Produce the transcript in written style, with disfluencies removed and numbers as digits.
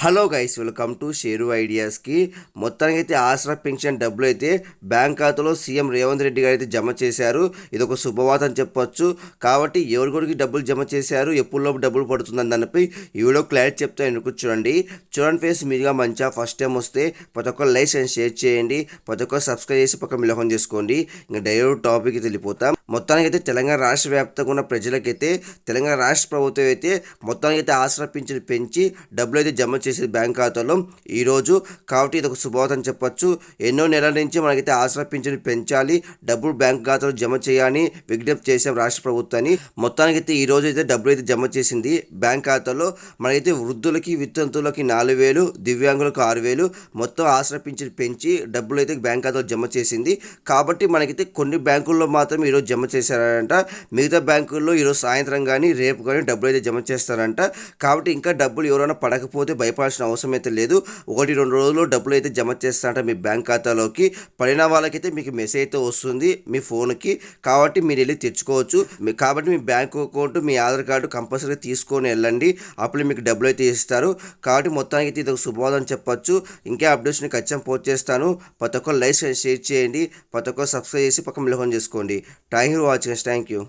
Hello guys, welcome to share ఐడియాస్కి. మొత్తానికి అయితే ఆసరా పెన్షన్ డబ్బులు అయితే బ్యాంక్ ఖాతాలో సీఎం రేవంత్ రెడ్డి గారు అయితే జమ చేశారు. ఇది ఒక శుభవార్త అని చెప్పొచ్చు. కాబట్టి ఎవరికొరికి డబ్బులు జమ చేశారు, ఎప్పుడులోపు డబ్బులు పడుతుందని దానిపై ఈ వీడియో క్లారిటీ చెప్తాను. ఎందుకు చూడండి ఫేస్ మీదుగా మంచిగా ఫస్ట్ టైం వస్తే ప్రతి ఒక్కరు లైక్ అండ్ షేర్ చేయండి, ప్రతి ఒక్కరు సబ్స్క్రైబ్ చేసి పక్క మిలహం చేసుకోండి. ఇంకా డైరెక్ట్ టాపిక్కి వెళ్ళిపోతాం. మొత్తానికి అయితే తెలంగాణ రాష్ట్ర వ్యాప్తంగా ఉన్న ప్రజలకైతే తెలంగాణ రాష్ట్ర ప్రభుత్వం అయితే మొత్తానికి అయితే ఆసరా పింఛను పెంచి డబ్బులు అయితే జమ చేసేది బ్యాంక్ ఖాతాలో ఈరోజు. కాబట్టి ఇది ఒక శుభవార్త అని చెప్పొచ్చు. ఎన్నో నెలల నుంచి మనకైతే ఆసరా పింఛను పెంచాలి, డబ్బులు బ్యాంక్ ఖాతాలో జమ చేయాలని విజ్ఞప్తి చేసాం రాష్ట్ర ప్రభుత్వాన్ని. మొత్తానికి అయితే ఈ రోజు అయితే డబ్బులు అయితే జమ చేసింది బ్యాంక్ ఖాతాలో. మనకైతే వృద్ధులకి, వితంతువులకి 4,000, దివ్యాంగులకు 6,000 మొత్తం ఆసరా పింఛను పెంచి డబ్బులు అయితే బ్యాంక్ ఖాతాలో జమ చేసింది. కాబట్టి మనకైతే కొన్ని బ్యాంకుల్లో మాత్రం ఈరోజు జమ చేశారంట, మిగతా బ్యాంకుల్లో ఈరోజు సాయంత్రం కానీ రేపు కానీ డబ్బులు అయితే జమ చేస్తారంట. కాబట్టి ఇంకా డబ్బులు ఎవరైనా పడకపోతే భయపడాల్సిన అవసరం అయితే లేదు. 1-2 రోజుల్లో డబ్బులు అయితే జమ చేస్తారంట మీ బ్యాంక్ ఖాతాలోకి. పడిన వాళ్ళకైతే మీకు మెసేజ్ అయితే వస్తుంది మీ ఫోన్కి. కాబట్టి మీరు వెళ్ళి తెచ్చుకోవచ్చు. కాబట్టి మీ బ్యాంక్ అకౌంట్, మీ ఆధార్ కార్డు కంపల్సరీ తీసుకొని వెళ్ళండి, అప్పుడు మీకు డబ్బులు అయితే ఇస్తారు. కాబట్టి మొత్తానికి అయితే ఇది ఒక శుభవార్త అని చెప్పొచ్చు. ఇంకా అప్డేట్స్ని ఖచ్చితంగా పోస్ట్ చేస్తాను. ప్రతి ఒక్కరు లైక్ షేర్ చేయండి, ప్రతి ఒక్కరు సబ్స్క్రైబ్ చేసి పక్కన మిలహం చేసుకోండి. Thank you for watching. Thank you.